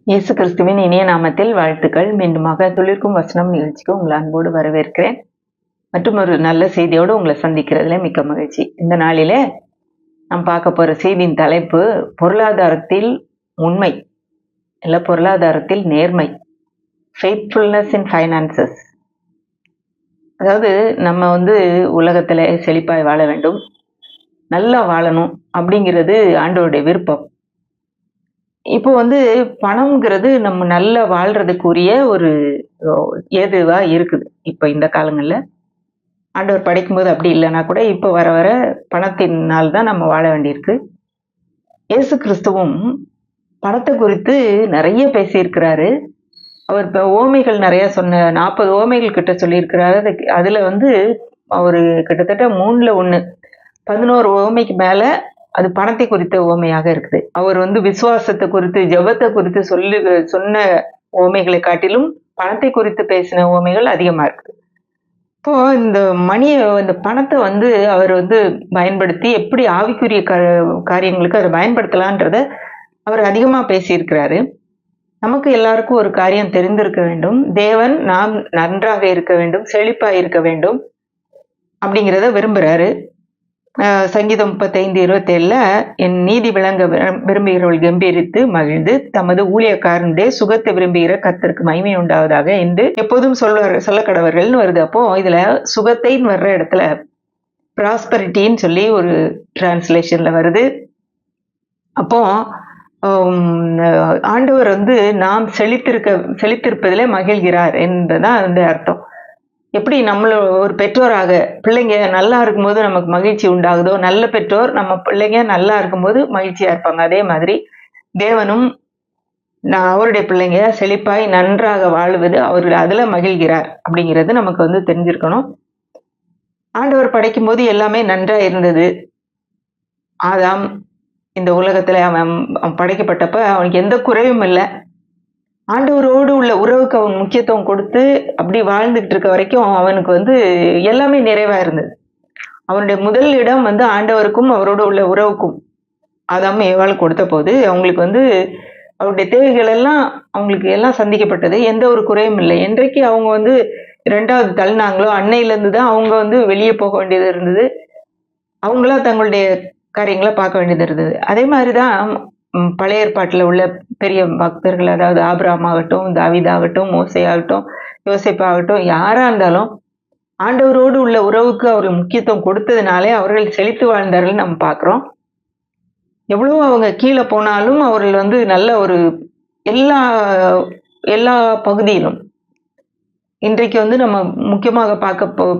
இயேசு கிறிஸ்துவின் இனிய நாமத்தில் வாழ்த்துக்கள். மீண்டுமாக துளிர்க்கும் வசனம் நிகழ்ச்சிக்கு உங்களை அன்போடு வரவேற்கிறேன். மற்றும் ஒரு நல்ல செய்தியோடு உங்களை சந்திக்கிறதுல மிக்க மகிழ்ச்சி. இந்த நாளிலே நாம் பார்க்க போற செய்தியின் தலைப்பு பொருளாதாரத்தில் உண்மை இல்ல பொருளாதாரத்தில் நேர்மை, ஃபெய்த்ஃபுல்னஸ் இன் ஃபைனான்சஸ். அதாவது நம்ம உலகத்துல செழிப்பாய் வாழ வேண்டும், நல்லா வாழணும் அப்படிங்கிறது ஆண்டவருடைய விருப்பம். இப்போ பணம்ங்கிறது நம்ம நல்லா வாழ்றதுக்குரிய ஒரு ஏதுவா இருக்குது. இப்ப இந்த காலங்கள்ல ஆண்டவர் படைக்கும்போது அப்படி இல்லைன்னா கூட இப்ப வர வர பணத்தினால் தான் நம்ம வாழ வேண்டியிருக்கு. இயேசு கிறிஸ்துவும் பணத்தை குறித்து நிறைய பேசியிருக்கிறாரு. அவர் இப்ப ஓமைகள் நிறைய 40 ஓமைகள் கிட்ட சொல்லியிருக்கிறாரு. அதுல அவரு கிட்டத்தட்ட 3ல் 1 11 ஓமைக்கு மேல அது பணத்தை குறித்த ஓமையாக இருக்குது. அவர் விசுவாசத்தை குறித்து, ஜெபத்தை குறித்து சொன்ன ஓமைகளை காட்டிலும் பணத்தை குறித்து பேசின ஓமைகள் அதிகமா இருக்குது. இப்போ இந்த பணத்தை அவர் பயன்படுத்தி எப்படி ஆவிக்குரிய காரியங்களுக்கு அதை பயன்படுத்தலான்றத அவர் அதிகமா பேசியிருக்கிறாரு. நமக்கு எல்லாருக்கும் ஒரு காரியம் தெரிந்திருக்க வேண்டும். தேவன் நாம் நன்றாக இருக்க வேண்டும், செழிப்பா இருக்க வேண்டும் அப்படிங்கிறத விரும்புறாரு. சங்கீதம் 35:27 என் நீதி விளங்க விரும்புகிறவள் கம்பீரித்து மகிழ்ந்து தமது ஊழியக்காரனுடைய சுகத்தை விரும்புகிற கர்த்தருக்கு மகிமை உண்டாவதாக என்று எப்போதும் சொல்ல கடவர்கள்னு வருது. அப்போ இதுல சுகத்தைன்னு வர்ற இடத்துல ப்ராஸ்பரிட்டின்னு சொல்லி ஒரு டிரான்ஸ்லேஷன்ல வருது. அப்போ ஆண்டவர் நாம் செழித்திருப்பதிலே மகிழ்கிறார் என்பதுதான் அர்த்தம். எப்படி நம்மள ஒரு பெற்றோராக பிள்ளைங்க நல்லா இருக்கும்போது நமக்கு மகிழ்ச்சி உண்டாகுதோ, நல்ல பெற்றோர் நம்ம பிள்ளைங்க நல்லா இருக்கும்போது மகிழ்ச்சியா இருப்பாங்க. அதே மாதிரி தேவனும் அவருடைய பிள்ளைங்க செழிப்பாய் நன்றாக வாழுவது அவர்கள் அதுல மகிழ்கிறார் அப்படிங்கிறது நமக்கு தெரிஞ்சிருக்கணும். ஆண்டவர் படைக்கும் போது எல்லாமே நன்றா இருந்தது. ஆதாம் இந்த உலகத்துல அவன் படைக்கப்பட்டப்ப அவனுக்கு எந்த குறையும் இல்லை. ஆண்டவரோடு உள்ள உறவுக்கு அவன் முக்கியத்துவம் கொடுத்து அப்படி வாழ்ந்துகிட்டு இருக்க வரைக்கும் அவனுக்கு எல்லாமே நிறைவா இருந்தது. அவனுடைய முதல் இடம் ஆண்டவருக்கும் அவரோடு உள்ள உறவுக்கும் ஆதாம் ஏவாள் கொடுத்த போது அவங்களுக்கு அவருடைய தேவைகள் எல்லாம் அவங்களுக்கு எல்லாம் சந்திக்கப்பட்டது. எந்த ஒரு குறையும் இல்லை. என்றைக்கு அவங்க 2வது தள்ளினாங்களோ அன்னையிலேருந்து தான் அவங்க வெளியே போக வேண்டியது இருந்தது. அவங்களா தங்களுடைய காரியங்களை பார்க்க வேண்டியது இருந்தது. அதே மாதிரிதான் பழைய ஏற்பாட்டில் உள்ள பெரிய பக்தர்கள், அதாவது ஆபிரகாம் ஆகட்டும், தாவீது ஆகட்டும், மோசே ஆகட்டும், யோசேப்பு ஆகட்டும், யாரா இருந்தாலும் ஆண்டவரோடு உள்ள உறவுக்கு அவர்கள் முக்கியத்துவம் கொடுத்ததுனாலே அவர்கள் செழித்து வாழ்ந்தார்கள் நம்ம பார்க்கிறோம். எவ்வளவு அவங்க கீழே போனாலும் அவர்கள் நல்ல ஒரு எல்லா எல்லா பகுதியிலும் இன்றைக்கு நம்ம முக்கியமாக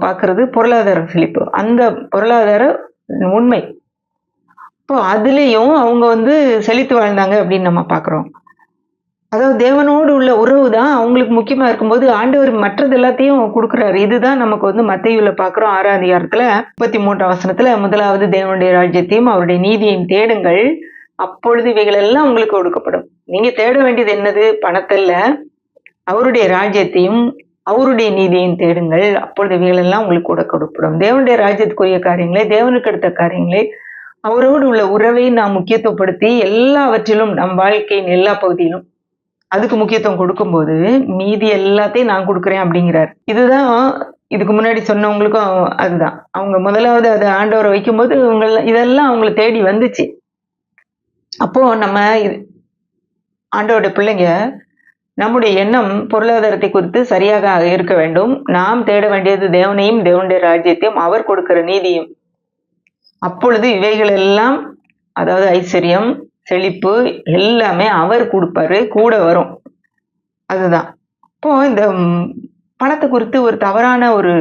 பார்க்கறது பொருளாதார செழிப்பு. அந்த பொருளாதார உண்மை இப்போ அதுலேயும் அவங்க செழித்து வாழ்ந்தாங்க அப்படின்னு நம்ம பார்க்குறோம். அதாவது தேவனோடு உள்ள உறவு தான் அவங்களுக்கு முக்கியமா இருக்கும்போது ஆண்டவர் மற்றது எல்லாத்தையும் கொடுக்குறாரு. இதுதான் நமக்கு மத்தேயுல பார்க்குறோம் 6ஆம் அதிகாரத்துல 33ஆம் வசனத்துல, முதலாவது தேவனுடைய ராஜ்யத்தையும் அவருடைய நீதியையும் தேடுங்கள், அப்பொழுது இவைகள் எல்லாம் உங்களுக்கு கொடுக்கப்படும். நீங்க தேட வேண்டியது என்னது? பணத்தல்ல, அவருடைய ராஜ்யத்தையும் அவருடைய நீதியையும் தேடுங்கள், அப்பொழுது இவைகள் எல்லாம் உங்களுக்கு கொடுக்கப்படும். தேவனுடைய ராஜ்யத்துக்குரிய காரியங்களே, தேவனுக்கு அடுத்த காரியங்களே, அவரோடு உள்ள உறவை நாம் முக்கியத்துவப்படுத்தி எல்லாவற்றிலும் நம் வாழ்க்கையின் எல்லா பகுதியிலும் அதுக்கு முக்கியத்துவம் கொடுக்கும்போது மீதி எல்லாத்தையும் நான் கொடுக்குறேன் அப்படிங்கிறார். இதுதான் இதுக்கு முன்னாடி சொன்னவங்களுக்கும் அதுதான். அவங்க முதலாவது அதை ஆண்டவரை வைக்கும்போது இதெல்லாம் அவங்கள தேடி வந்துச்சு. அப்போ நம்ம ஆண்டவருடைய பிள்ளைங்க நம்முடைய எண்ணம் பொருளாதாரத்தை குறித்து சரியாக இருக்க வேண்டும். நாம் தேட வேண்டியது தேவனையும் தேவனுடைய ராஜ்யத்தையும் அவர் கொடுக்கிற நீதியும். அப்பொழுது இவைகள் எல்லாம், அதாவது ஐஸ்வர்யம், செழிப்பு எல்லாமே அவர் கொடுப்பாரு, கூட வரும். அதுதான். இப்போ இந்த பணத்தை குறித்து ஒரு தவறான ஒரு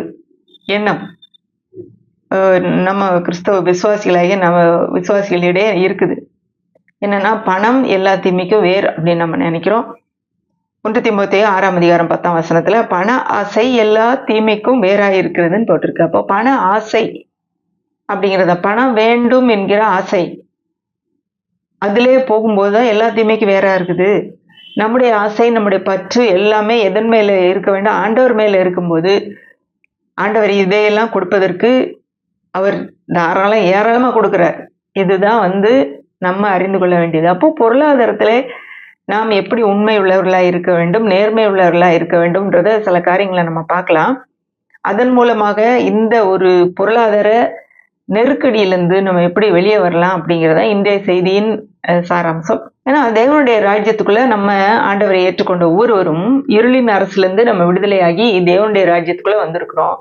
எண்ணம் நம்ம கிறிஸ்தவ விசுவாசிகளிடையே இருக்குது. என்னன்னா, பணம் எல்லா தீமைக்கும் வேர் அப்படின்னு நம்ம நினைக்கிறோம். 1 தீமோத்தேயு 6ஆம் அதிகாரம் 10ஆம் வசனத்துல பண ஆசை எல்லா தீமைக்கும் வேறாய் இருக்கிறதுன்னு போட்டிருக்கு. அப்போ பண ஆசை அப்படிங்கிறத, பணம் வேண்டும் என்கிற ஆசை, அதிலே போகும்போதுதான் எல்லா தீமைக்கு வேற இருக்குது. நம்முடைய ஆசை, நம்முடைய பற்று எல்லாமே எதன் மேல இருக்க வேண்டும்? ஆண்டவர் மேல இருக்கும்போது ஆண்டவர் இதையெல்லாம் கொடுப்பதற்கு அவர் ஏராளமா கொடுக்கிறார். இதுதான் நம்ம அறிந்து கொள்ள வேண்டியது. அப்போ பொருளாதாரத்திலே நாம் எப்படி உண்மை உள்ளவர்களா இருக்க வேண்டும், நேர்மை உள்ளவர்களா இருக்க வேண்டும்ன்றத சில காரியங்களை நம்ம பார்க்கலாம். அதன் மூலமாக இந்த ஒரு பொருளாதார நெருக்கடியிலிருந்து நம்ம எப்படி வெளியே வரலாம் அப்படிங்கிறத இன்றைய செய்தியின் சாராம்சம். ஏன்னா தேவனுடைய ராஜ்யத்துக்குள்ள நம்ம ஆண்டவரை ஏற்றுக்கொண்ட ஒவ்வொருவரும் இருளின் அரசுலேருந்து நம்ம விடுதலையாகி தேவனுடைய ராஜ்யத்துக்குள்ள வந்திருக்கிறோம்.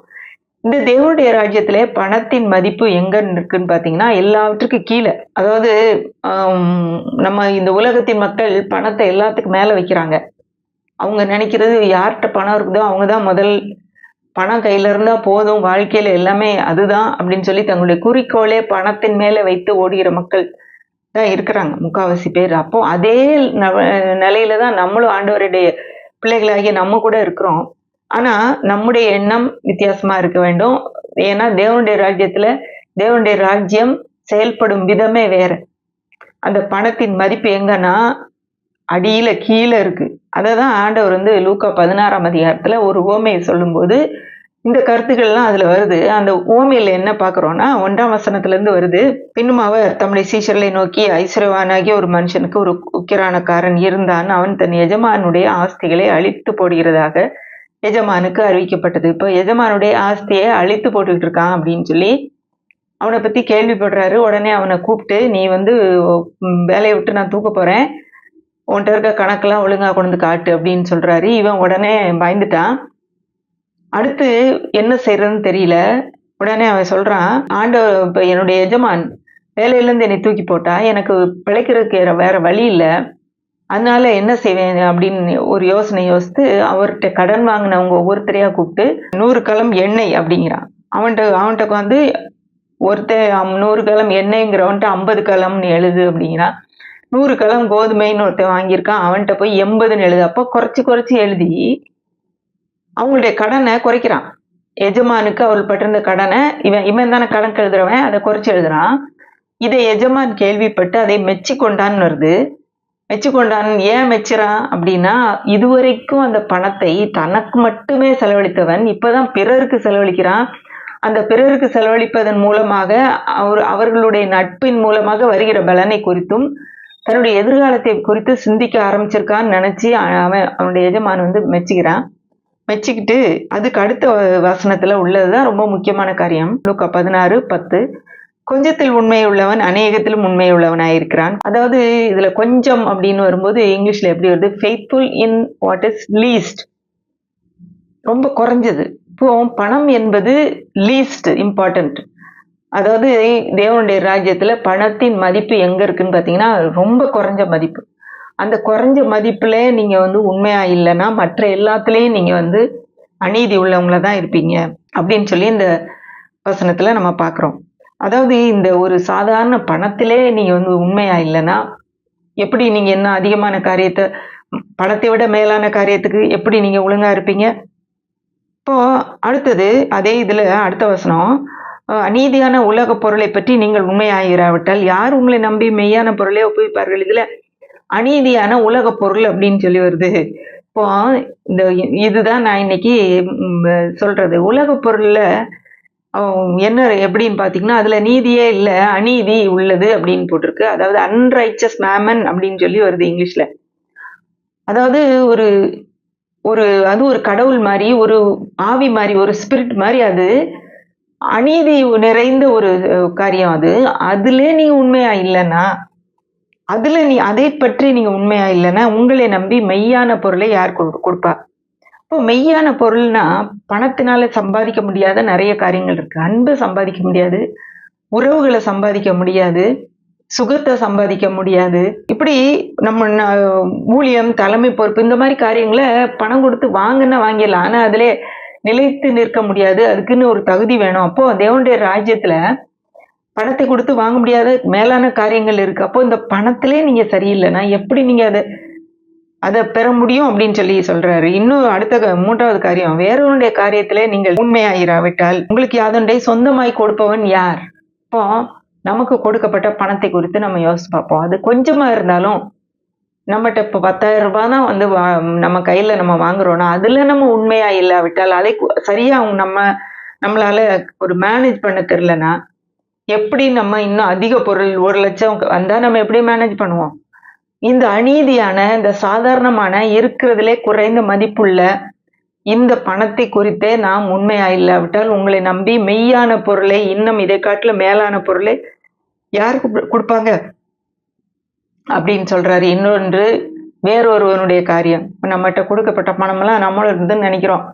இந்த தேவனுடைய ராஜ்யத்திலே பணத்தின் மதிப்பு எங்க இருக்குன்னு பாத்தீங்கன்னா எல்லாவற்றுக்கும் கீழே. அதாவது நம்ம இந்த உலகத்தின் மக்கள் பணத்தை எல்லாத்துக்கும் மேல வைக்கிறாங்க. அவங்க நினைக்கிறது யார்கிட்ட பணம் இருக்குதோ அவங்கதான் முதல், பணம் கையில இருந்தா போதும், வாழ்க்கையில எல்லாமே அதுதான் அப்படின்னு சொல்லி தங்களுடைய குறிக்கோளே பணத்தின் மேல வைத்து ஓடுகிற மக்கள் தான் இருக்கிறாங்க முக்காவாசி பேர். அப்போ அதே நிலையில தான் நம்மளும் ஆண்டவருடைய பிள்ளைகளாகிய நம்ம கூட இருக்கிறோம். ஆனா நம்முடைய எண்ணம் வித்தியாசமா இருக்க வேண்டும். ஏன்னா தேவனுடைய ராஜ்யத்துல தேவனுடைய ராஜ்யம் செயல்படும் விதமே வேற. அந்த பணத்தின் மதிப்பு எங்கன்னா அடியில கீழே இருக்கு. அததான் ஆண்டவர் லூக்கா 16ஆம் அதிகாரத்துல ஒரு உவமையை சொல்லும்போது இந்த கருத்துக்கள்லாம் அதுல வருது. அந்த உவமையில என்ன பாக்குறோம்னா 1ஆம் வசனத்துல இருந்து வருது. பின்னும் அவர் தம்முடைய சீஷர்களை நோக்கி, ஐஸ்வர்யவானாகிய ஒரு மனுஷனுக்கு ஒரு உக்கிரானக்காரன் இருந்தான். அவன் தன் எஜமானுடைய ஆஸ்திகளை அழித்து போடுகிறதாக எஜமானுக்கு அறிவிக்கப்பட்டது. இப்போ எஜமானுடைய ஆஸ்தியை அழித்து போட்டுக்கிட்டு இருக்கான் அப்படின்னு சொல்லி அவனை பத்தி கேள்விப்படுறாரு. உடனே அவனை கூப்பிட்டு, நீ வேலையை விட்டு நான் தூக்க போறேன், உன்கிட்ட இருக்க கணக்கெல்லாம் ஒழுங்கா கொண்டு காட்டு அப்படின்னு சொல்றாரு. இவன் உடனே பயந்துட்டான். அடுத்து என்ன செய்யறதுன்னு தெரியல. உடனே அவன் சொல்றான், ஆண்டவர் இப்ப என்னுடைய எஜமான் வேலையில இருந்து என்னை தூக்கி போட்டா, எனக்கு பிழைக்கிறதுக்கு வேற வழி இல்லை, அதனால என்ன செய்வேன் அப்படின்னு ஒரு யோசனை யோசித்து அவர்கிட்ட கடன் வாங்கினவங்க ஒவ்வொருத்தரையா கூப்பிட்டு 100 கலம் எண்ணெய் அப்படிங்கிறான். அவன்கிட்ட ஒருத்தன் 100 கலம் எண்ணெய்ங்கிறவன்ட்டு 50 கலம்னு எழுது அப்படிங்கிறான். 100 கலம் கோதுமைன்னு ஒருத்தன் வாங்கியிருக்கான், அவன்கிட்ட போய் 80ன்னு எழுது. அப்போ குறைச்சி எழுதி அவங்களுடைய கடனை குறைக்கிறான். எஜமானுக்கு அவள் பட்டிருந்த கடனை இவன் தானே கணக்கு எழுதுறவன், அதை குறைச்சி எழுதுறான். இதை எஜமான் கேள்விப்பட்டு அதை மெச்சி கொண்டான்னு வருது. மெச்சுக்கொண்டான். ஏன் மெச்சுறான் அப்படின்னா, இதுவரைக்கும் அந்த பணத்தை தனக்கு மட்டுமே செலவழித்தவன் இப்பதான் பிறருக்கு செலவழிக்கிறான். அந்த பிறருக்கு செலவழிப்பதன் மூலமாக அவர்களுடைய நட்பின் மூலமாக வருகிற பலனை குறித்தும் தன்னுடைய எதிர்காலத்தை குறித்து சிந்திக்க ஆரம்பிச்சிருக்கான்னு நினைச்சு அவனுடைய எஜமான் மெச்சுக்கிறான். மெச்சுக்கிட்டு அதுக்கு அடுத்த வசனத்துல உள்ளதுதான் ரொம்ப முக்கியமான காரியம். லூக்கா 16:10, கொஞ்சத்தில் உண்மை உள்ளவன் அநேகத்திலும் உண்மை உள்ளவனாயிருக்கிறான். அதாவது இதுல கொஞ்சம் அப்படின்னு வரும்போது இங்கிலீஷ்ல எப்படி வருது, faithful in what is least, ரொம்ப குறைஞ்சது. இப்போ பணம் என்பது லீஸ்ட் இம்பார்ட்டன்ட். அதாவது தேவனுடைய ராஜ்யத்துல பணத்தின் மதிப்பு எங்க இருக்குன்னு பாத்தீங்கன்னா ரொம்ப குறைஞ்ச மதிப்பு. அந்த குறைஞ்ச மதிப்புல நீங்க உண்மையா இல்லைன்னா மற்ற எல்லாத்துலயும் நீங்க அநீதி உள்ளவங்கள தான் இருப்பீங்க அப்படின்னு சொல்லி இந்த வசனத்துல நம்ம பாக்குறோம். அதாவது இந்த ஒரு சாதாரண பணத்திலே நீங்க உண்மையா இல்லைன்னா எப்படி நீங்க என்ன அதிகமான காரியத்தை, பணத்தை விட மேலான காரியத்துக்கு எப்படி நீங்க ஒழுங்கா இருப்பீங்க? இப்போ அடுத்தது அதே இதுல அடுத்த வசனம், அநீதியான உலக பொருளை பற்றி நீங்கள் உண்மையாயிராவிட்டால் யார் உங்களை நம்பி மெய்யான பொருளை ஒப்புவிப்பார்கள்? இதுல அநீதியான உலக பொருள் அப்படின்னு சொல்லி வருது. இப்போ இதுதான் நான் இன்னைக்கு சொல்றது. உலக பொருள்ல என்ன எப்படின்னு பாத்தீங்கன்னா அதுல நீதியே இல்லை, அநீதி உள்ளது அப்படின்னு போட்டிருக்கு. அதாவது அன்ரைச்சஸ் மேமன் அப்படின்னு சொல்லி வருது இங்கிலீஷ்ல. அதாவது ஒரு ஒரு அது ஒரு கடவுள் மாதிரி, ஒரு ஆவி மாதிரி, ஒரு ஸ்பிரிட் மாதிரி, அது அநீதி நிறைந்த ஒரு காரியம். அதுல நீங்க உண்மையா இல்லைன்னா, அதுல அதை பற்றி நீங்க உண்மையா இல்லைன்னா உங்களை நம்பி மெய்யான பொருளை யார் கொடுப்பா? இப்போ மெய்யான பொருள்னா பணத்தினால சம்பாதிக்க முடியாத நிறைய காரியங்கள் இருக்கு. அன்பு சம்பாதிக்க முடியாது, உறவுகளை சம்பாதிக்க முடியாது, சுகத்தை சம்பாதிக்க முடியாது. இப்படி நம்ம ஊழியம், தலைமை பொறுப்பு, இந்த மாதிரி காரியங்களை பணம் கொடுத்து வாங்கிடலாம். ஆனா அதுல நிலைத்து நிற்க முடியாது. அதுக்குன்னு ஒரு தகுதி வேணும். அப்போ தேவனுடைய ராஜ்யத்துல பணத்தை கொடுத்து வாங்க முடியாத மேலான காரியங்கள் இருக்கு. அப்போ இந்த பணத்திலே நீங்க சரியில்லைன்னா எப்படி நீங்க அதை பெற முடியும் அப்படின்னு சொல்லி சொல்றாரு. இன்னும் அடுத்த 3வது காரியம், வேறொருடைய காரியத்திலே நீங்கள் உண்மையாயிராவிட்டால் உங்களுக்கு யாதொன்றை சொந்தமாய் கொடுப்பவன் யார்? இப்போ நமக்கு கொடுக்கப்பட்ட பணத்தை குறித்து நம்ம யோசிச்சு பார்ப்போம். அது கொஞ்சமா இருந்தாலும் நம்மகிட்ட இப்போ 10,000 ரூபாய் தான் நம்ம கையில நம்ம வாங்குறோம்னா அதுல நம்ம உண்மையா இல்லாவிட்டால், அதை சரியா நம்மளால ஒரு மேனேஜ் பண்ண தெரியலன்னா எப்படி நம்ம இன்னும் அதிக பொருள் 1 லட்சம் வந்தா நம்ம எப்படி மேனேஜ் பண்ணுவோம்? இந்த அநீதியான, இந்த சாதாரணமான, இருக்கிறதிலே குறைந்த மதிப்புள்ள இந்த பணத்தை குறித்தே நாம் உண்மையா இல்லாவிட்டால், உங்களை நம்பி மெய்யான பொருளை, இன்னும் இதை காட்டிலும் மேலான பொருளை யாருக்கு குடுப்பாங்க? அப்படின்னு சொல்றாரு. இன்னொன்று, வேறொருவனுடைய காரியம். நம்மட்ட கொடுக்கப்பட்ட பணமெல்லாம் நம்மளோடதுன்னு நினைக்கிறோம்.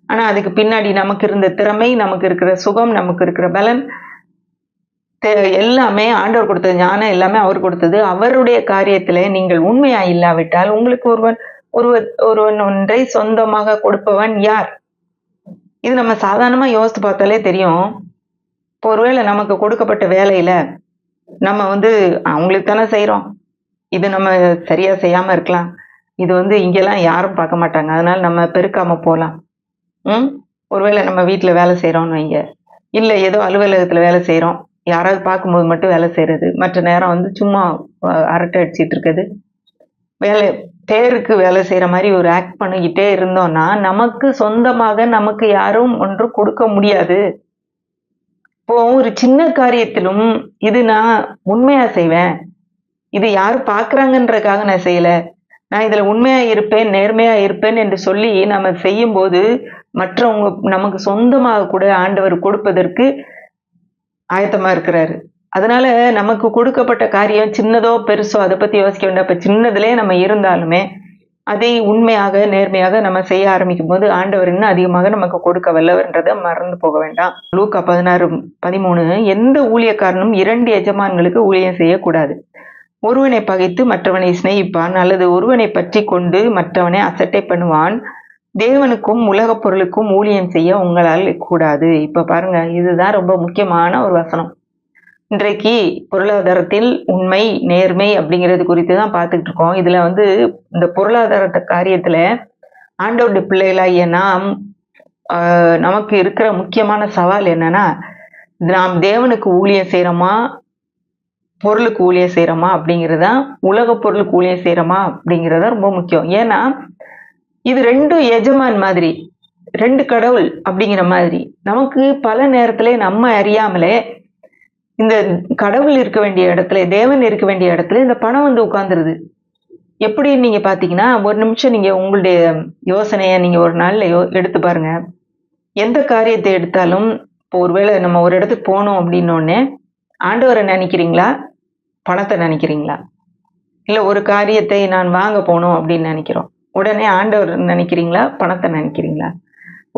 ஆனா அதுக்கு பின்னாடி நமக்கு இருந்த திறமை, நமக்கு இருக்கிற சுகம், நமக்கு இருக்கிற பலன், எல்லாமே ஆண்டவர் கொடுத்தது. ஞானம் எல்லாமே அவர் கொடுத்தது. அவருடைய காரியத்திலே நீங்கள் உண்மையா இல்லாவிட்டால், உங்களுக்கு ஒருவன் ஒன்றை சொந்தமாக கொடுப்பவன் யார்? இது நம்ம சாதாரணமா யோசித்து பார்த்தாலே தெரியும். இப்போ ஒருவேளை நமக்கு கொடுக்கப்பட்ட வேலையில நம்ம அவங்களுக்கு தானே செய்றோம். இது நம்ம சரியா செய்யாம இருக்கலாம். இது இங்கெல்லாம் யாரும் பார்க்க மாட்டாங்க. அதனால நம்ம பெருக்காம போலாம். ஒருவேளை நம்ம வீட்ல வேலை செய்றோம்னு வைங்க. இல்ல ஏதோ அலுவலகத்துல வேலை செய்றோம். யாராவது பார்க்கும்போது மட்டும் வேலை செய்றது. மற்ற நேரம் சும்மா அரட்டை அடிச்சிட்டு இருக்குது. பேருக்கு வேலை செய்யற மாதிரி ஒரு ஆக்ட் பண்ணிக்கிட்டே இருந்தோம்னா, நமக்கு சொந்தமாக நமக்கு யாரும் ஒன்றும் கொடுக்க முடியாது. இப்போ ஒரு சின்ன காரியத்திலும் இது நான் உண்மையா செய்வேன். இது யாரு பார்க்கறாங்கன்றதுக்காக நான் செய்யல. நான் இதுல உண்மையா இருப்பேன், நேர்மையா இருப்பேன் என்று சொல்லி நம்ம செய்யும்போது, மற்றவங்க நமக்கு சொந்தமாக கூட ஆண்டவர் கொடுப்பதற்கு ஆயத்தமா இருக்கிறாரு. அதனால நமக்கு கொடுக்கப்பட்ட காரியம் சின்னதோ பெருசோ அதை பத்தி யோசிக்க வேண்டாம். இப்ப சின்னதுலயே நம்ம இருந்தாலுமே அதை உண்மையாக நேர்மையாக நம்ம செய்ய ஆரம்பிக்கும் போது ஆண்டவர் இன்னும் அதிகமாக நமக்கு கொடுக்க வல்லவர்ன்றதை மறந்து போக வேண்டாம். லூக்கா 16:13 எந்த ஊழியக்காரனும் 2 எஜமான்களுக்கு ஊழியம் செய்யக்கூடாது. ஒருவனை பகைத்து மற்றவனை சிநேகிப்பான், அல்லது ஒருவனை பற்றி கொண்டு மற்றவனை அசட்டை பண்ணுவான். தேவனுக்கும் உலகப் பொருளுக்கும் ஊழியம் செய்ய உங்களால் கூடாது. இப்ப பாருங்க, இதுதான் ரொம்ப முக்கியமான ஒரு வசனம். இன்றைக்கு பொருளாதாரத்தில் உண்மை, நேர்மை அப்படிங்கிறது குறித்து தான் பார்த்துக்கிட்டு இருக்கோம். இதுல இந்த பொருளாதார காரியத்துல ஆண்டவருடைய பிள்ளைகளாகிய நாம் நமக்கு இருக்கிற முக்கியமான சவால் என்னன்னா, நாம் தேவனுக்கு ஊழியம் செய்யறோமா, பொருளுக்கு ஊழியம் செய்யறோமா அப்படிங்கிறதா, உலக பொருளுக்கு ஊழியம் செய்யறோமா அப்படிங்கிறதா ரொம்ப முக்கியம். ஏன்னா இது 2 எஜமான் மாதிரி, 2 கடவுள் அப்படிங்கிற மாதிரி. நமக்கு பல நேரத்திலே நம்ம அறியாமலே இந்த கடவுள் இருக்க வேண்டிய இடத்துல, தேவன் இருக்க வேண்டிய இடத்துல இந்த பணம் உட்கார்ந்துருது. எப்படின்னு நீங்க பாத்தீங்கன்னா, ஒரு நிமிஷம் நீங்க உங்களுடைய யோசனைய நீங்க ஒரு நாள்ல எடுத்து பாருங்க. எந்த காரியத்தை எடுத்தாலும், இப்போ ஒருவேளை நம்ம ஒரு இடத்துக்கு போனோம் அப்படின்னோடனே, ஆண்டவரை நினைக்கிறீங்களா, பணத்தை நினைக்கிறீங்களா? இல்ல ஒரு காரியத்தை நான் வாங்க போகணும் அப்படின்னு நினைக்கிறோம். உடனே ஆண்டவர் நினைக்கிறீங்களா, பணத்தை நினைக்கிறீங்களா?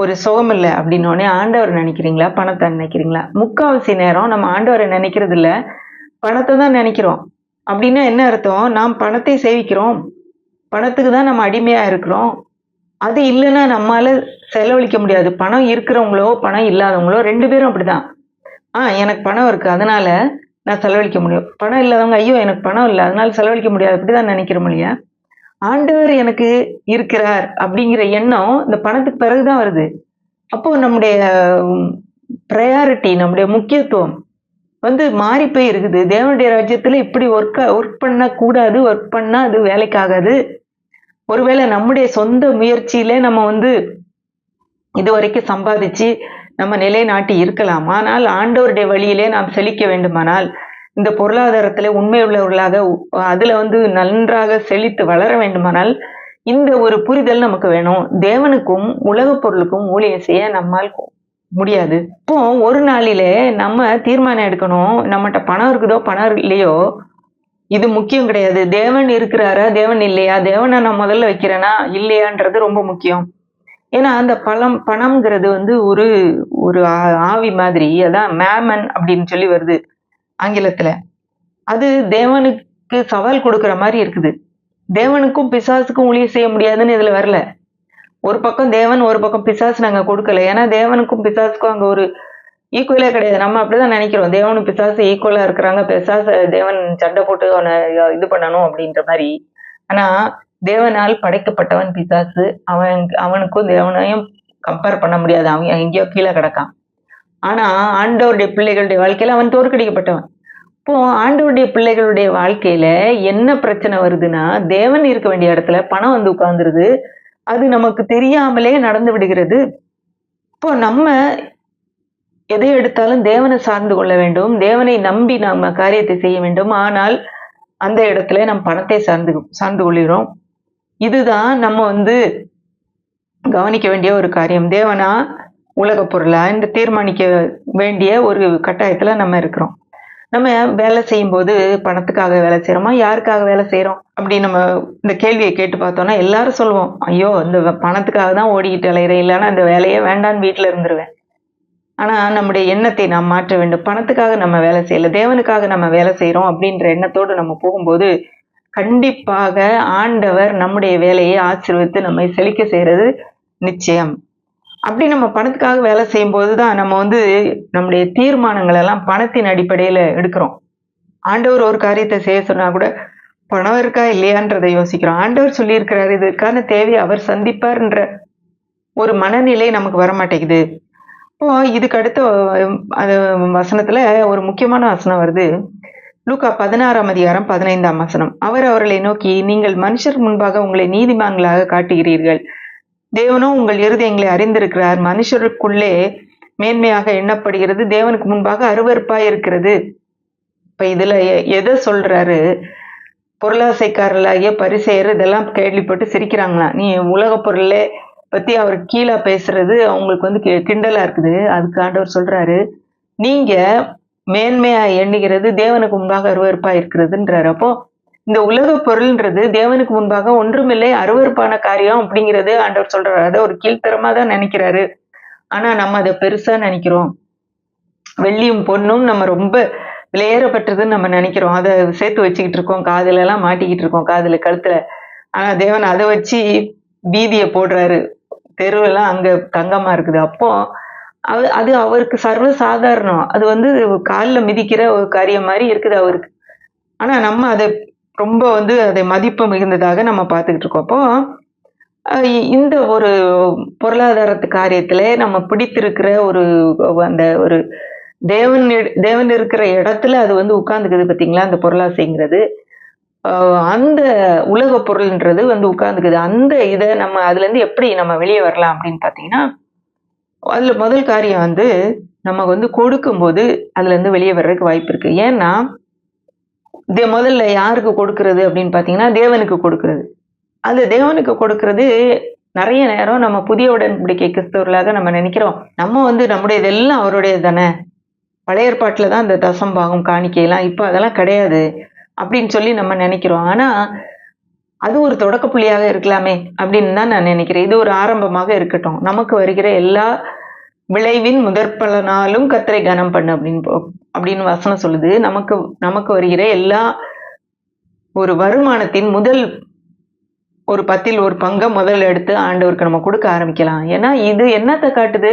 ஒரு சுகம் இல்லை அப்படின்னோடனே ஆண்டவர் நினைக்கிறீங்களா, பணத்தை நினைக்கிறீங்களா? முக்காவாசி நேரம் நம்ம ஆண்டவரை நினைக்கிறது இல்ல, பணத்தை தான் நினைக்கிறோம். அப்படின்னா என்ன அர்த்தம்? நாம் பணத்தை சேவிக்கிறோம், பணத்துக்கு தான் நம்ம அடிமையா இருக்கிறோம். அது இல்லைன்னா நம்மால செலவழிக்க முடியாது. பணம் இருக்கிறவங்களோ பணம் இல்லாதவங்களோ 2 பேரும் அப்படிதான். எனக்கு பணம் இருக்கு அதனால நான் செலவழிக்க முடியும். பணம் இல்லாதவங்க, ஐயோ எனக்கு பணம் இல்லை அதனால செலவழிக்க முடியாது, அப்படிதான் நினைக்கிறோம் இல்லையா? ஆண்டவர் எனக்கு இருக்கிறார் அப்படிங்கிற எண்ணம் இந்த பணத்துக்கு பிறகுதான் வருது. அப்போ நம்முடைய ப்ரையாரிட்டி, நம்முடைய முக்கியத்துவம் மாறி போய் இருக்குது. தேவனுடைய ராஜ்யத்துல இப்படி ஒர்க் பண்ண கூடாது, ஒர்க் பண்ணா அது வேலைக்காகாது. ஒருவேளை நம்முடைய சொந்த முயற்சியில நம்ம இது வரைக்கும் சம்பாதிச்சு நம்ம நிலைநாட்டி இருக்கலாம். ஆனால் ஆண்டவருடைய வழியிலே நாம் செழிக்க வேண்டுமானால், இந்த பொருளாதாரத்துல உண்மை உள்ளவர்களாக அதுல நன்றாக செழித்து வளர வேண்டுமானால் இந்த ஒரு புரிதல் நமக்கு வேணும். தேவனுக்கும் உலக பொருளுக்கும் ஊழியம் செய்ய நம்மால் முடியாது. இப்போ ஒரு நாளிலே நம்ம தீர்மானம் எடுக்கணும், நம்மகிட்ட பணம் இருக்குதோ பணம் இல்லையோ இது முக்கியம் கிடையாது. தேவன் இருக்கிறாரா, தேவன் இல்லையா, தேவனை நான் முதல்ல வைக்கிறேனா இல்லையான்றது ரொம்ப முக்கியம். ஏன்னா அந்த பணம்ங்கிறது ஒரு ஒரு ஆவி மாதிரி. அதான் மேமன் அப்படின்னு சொல்லி வருது ஆங்கிலத்துல. அது தேவனுக்கு சவால் கொடுக்கிற மாதிரி இருக்குது. தேவனுக்கும் பிசாசுக்கும் ஊழியம் செய்ய முடியாதுன்னு இதுல வரல. ஒரு பக்கம் தேவன், ஒரு பக்கம் பிசாசு நாங்க கொடுக்கல. ஏன்னா தேவனுக்கும் பிசாசுக்கும் அங்க ஒரு ஈக்குவலே கிடையாது. நம்ம அப்படிதான் நினைக்கிறோம், தேவனும் பிசாசு ஈக்குவலா இருக்கிறாங்க, பிசாசு தேவன் சண்டை போட்டு அவனை இது பண்ணணும் அப்படின்ற மாதிரி. ஆனா தேவனால் படைக்கப்பட்டவன் பிசாசு. அவனுக்கும் தேவனையும் கம்பேர் பண்ண முடியாது. அவன் எங்கேயோ கீழே கிடக்கான். ஆனா ஆண்டவருடைய பிள்ளைகளுடைய வாழ்க்கையில அவன் தோற்கடிக்கப்பட்டவன். இப்போ ஆண்டவருடைய பிள்ளைகளுடைய வாழ்க்கையில என்ன பிரச்சனை வருதுன்னா, தேவன் இருக்க வேண்டிய இடத்துல பணம் உட்கார்ந்துருது. அது நமக்கு தெரியாமலே நடந்து விடுகிறது. இப்போ நம்ம எதை எடுத்தாலும் தேவனை சார்ந்து கொள்ள வேண்டும், தேவனை நம்பி நம்ம காரியத்தை செய்ய வேண்டும். ஆனால் அந்த இடத்துல நம் பணத்தை சார்ந்து கொள்கிறோம். இதுதான் நம்ம வந்து கவனிக்க வேண்டிய ஒரு காரியம். தேவனா, உலகப் பொருளா என்று தீர்மானிக்க வேண்டிய ஒரு கட்டாயத்துல நம்ம இருக்கிறோம். நம்ம வேலை செய்யும்போது பணத்துக்காக வேலை செய்றோமா? யாருக்காக வேலை செய்றோம்? அப்படி நம்ம இந்த கேள்விய கேட்டு பார்த்தோம்னா, எல்லாரும் சொல்லுவோம். ஐயோ! இந்த பணத்துக்காக தான் ஓடிக்கிட்டு அலையிறேன். இல்லன்னா இந்த வேலையே வேண்டான்னு வீட்ல இருந்துருவேன். ஆனா, நம்முடைய எண்ணத்தை நாம் மாற்ற வேண்டும். பணத்துக்காக நம்ம வேலை செய்யல. தேவனுக்காக நம்ம வேலை செய்றோம் அப்படின்ற எண்ணத்தோடு நம்ம போகும்போது, கண்டிப்பாக ஆண்டவர் நம்முடைய வேலையை ஆசீர்வதித்து நம்மை செழிக்க செய்றது நிச்சயம். அப்படி நம்ம பணத்துக்காக வேலை செய்யும்போது தான் நம்ம வந்து நம்முடைய தீர்மானங்கள் எல்லாம் பணத்தின் அடிப்படையில எடுக்கிறோம். ஆண்டவர் ஒரு காரியத்தை செய்ய சொன்னா கூட, பணம் இருக்கா இல்லையான்றத யோசிக்கிறோம். ஆண்டவர் சொல்லியிருக்கிறாரு, இதற்கான தேவையை அவர் சந்திப்பார்ன்ற ஒரு மனநிலை நமக்கு வரமாட்டேங்குது. இப்போ இதுக்கு அடுத்த அது வசனத்துல ஒரு முக்கியமான வசனம் வருது. லூக்கா 16ஆம் அதிகாரம் 15ஆம் வசனம். அவர் அவர்களை நோக்கி, நீங்கள் மனுஷர் முன்பாக உங்களை நீதிமான்களாக காட்டுகிறீர்கள். தேவனோ உங்கள் இருதயங்களை அறிந்திருக்கிறார். மனுஷருக்குள்ளே மேன்மையாக எண்ணப்படுகிறது, தேவனுக்கு முன்பாக அருவருப்பாய் இருக்கிறது. இப்ப இதுல எதை சொல்றாரு? பொருளாசைக்காரர்களாகிய பரிசேயர் இதெல்லாம் கேள்விப்பட்டு சிரிக்கிறாங்களாம். நீ உலகப் பொருளே பத்தி அவர் கீழா பேசுறது அவங்களுக்கு வந்து கிண்டலா இருக்குது. அதுக்கு ஆண்டவர் சொல்றாரு, நீங்க மேன்மையா எண்ணுகிறது தேவனுக்கு முன்பாக அருவருப்பா இருக்கிறதுன்றாரு. அப்போ இந்த உலக பொருள்ன்றது தேவனுக்கு முன்பாக ஒன்றுமில்லை, அருவருப்பான காரியம் அப்படிங்கிறது ஆண்டவர் சொல்றாரு. அதை ஒரு கீழ்த்தரமா தான் நினைக்கிறாரு. ஆனா நம்ம அதை பெருசா நினைக்கிறோம். வெள்ளியும் பொன்னும் நம்ம ரொம்ப விலையேறப்பட்டதுன்னு நம்ம நினைக்கிறோம். அதை சேர்த்து வச்சுக்கிட்டு இருக்கோம். காதுல எல்லாம் மாட்டிக்கிட்டு இருக்கோம், காதுல கழுத்துல. ஆனா தேவன் அதை வச்சு வீதிய போடுறாரு. தெருவெல்லாம் அங்க தங்கமா இருக்குது. அப்போ அது அவருக்கு சர்வ சாதாரணம். அது வந்து கால்ல மிதிக்கிற ஒரு காரியம் மாதிரி இருக்குது அவருக்கு. ஆனா நம்ம அதை ரொம்ப வந்து அதை மதிப்பு மிகுந்ததாக நம்ம பார்த்துக்கிட்டு இருக்கோம். அப்போ இந்த ஒரு பொருளாதாரத்து காரியத்துல நம்ம பிடித்திருக்கிற ஒரு அந்த ஒரு தேவன் இருக்கிற இடத்துல அது வந்து உட்கார்ந்துக்குது பார்த்தீங்களா? அந்த பொருளாசைங்கிறது. அந்த உலக பொருள்ன்றது வந்து உட்கார்ந்துக்குது. அந்த இத நம்ம அதுலேருந்து எப்படி நம்ம வெளிய வரலாம் அப்படின்னு பார்த்தீங்கன்னா, அதுல முதல் காரியம் வந்து நம்ம வந்து கொடுக்கும்போது அதுலேருந்து வெளிய வர்றதுக்கு வாய்ப்பு இருக்கு. ஏன்னா, முதல்ல யாருக்கு கொடுக்கிறது அப்படின்னு பார்த்தீங்கன்னா, தேவனுக்கு கொடுக்கிறது. அந்த தேவனுக்கு கொடுக்கிறது நெறைய நேரம் நம்ம புதிய உடன்படிக்கை கிறிஸ்தவர்களாக நம்ம நினைக்கிறோம். நம்ம வந்து நம்முடையதெல்லாம் அவருடையது தானே. பழைய ஏற்பாட்டுல தான் இந்த தசம்பாகம், காணிக்கைலாம். இப்ப அதெல்லாம் கிடையாது. அப்படின்னு சொல்லி நம்ம நினைக்கிறோம். ஆனா, அது ஒரு தொடக்க புள்ளியாக இருக்கலாமே அப்படின்னு தான் நான் நினைக்கிறேன். இது ஒரு ஆரம்பமாக இருக்கட்டும். நமக்கு வருகிற எல்லா விளைவின் முதற்பலனாலும் கர்த்தரை கனம் பண்ணு அப்படின்னு வசனம் சொல்லுது. நமக்கு நமக்கு வருகிற எல்லா ஒரு வருமானத்தின் முதல் ஒரு 10ல் ஒரு பங்க முதல்ல எடுத்து ஆண்டவருக்கு நம்ம கொடுக்க ஆரம்பிக்கலாம். ஏன்னா இது என்னத்த காட்டுது?